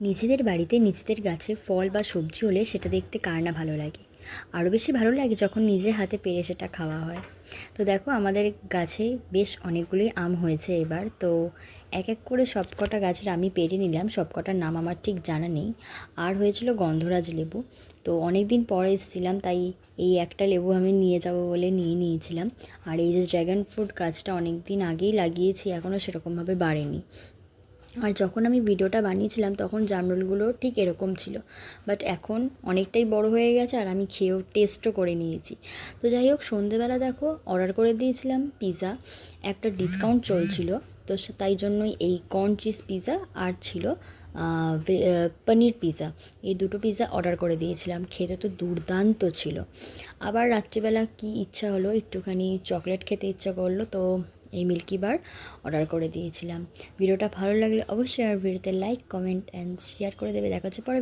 নিজেদের বাড়িতে নিজেদের গাছে ফল বা সবজি হলে সেটা দেখতে কার না ভালো লাগে। আরও বেশি ভালো লাগে যখন নিজের হাতে পেড়ে সেটা খাওয়া হয়। তো দেখো আমাদের গাছে বেশ অনেকগুলোই আম হয়েছে এবার। তো এক এক করে সব কটা গাছের আমি পেড়ে নিলাম, সব কটার নাম আমার ঠিক জানা নেই। আর হয়েছিল গন্ধরাজ লেবু। তো অনেক দিন পরে এসেছিলাম, তাই এই একটা লেবু আমি নিয়ে যাব বলে নিয়ে নিয়েছিলাম। আর এই যে ড্র্যাগন ফ্রুট গাছটা অনেক দিন আগেই লাগিয়েছি, এখনও সেরকমভাবে বাড়েনি। আর যখন আমি ভিডিওটা বানিয়েছিলাম তখন জামরুলগুলো ঠিক এরকম ছিল, বাট এখন অনেকটাই বড় হয়ে গেছে আর আমি খেয়েও টেস্টও করে নিয়েছি। তো যাই হোক, সন্ধেবেলা দেখো অর্ডার করে দিয়েছিলাম পিৎজা, একটা ডিসকাউন্ট চলছিল। তো তাই জন্যই এই কর্ন চিজ পিৎজা আর ছিল পনির পিৎজা, এই দুটো পিৎজা অর্ডার করে দিয়েছিলাম। খেতে তো দুর্দান্ত ছিল। আবার রাত্রিবেলা কি ইচ্ছা হলো, একটুখানি চকলেট খেতে ইচ্ছা করলো, তো এই মিল্কি বার অর্ডার করে দিয়েছিলাম। ভিডিওটা ভালো লাগলে অবশ্যই আর ভিডিওতে লাইক, কমেন্ট অ্যান্ড শেয়ার করে দেবে। দেখা হচ্ছে পরে।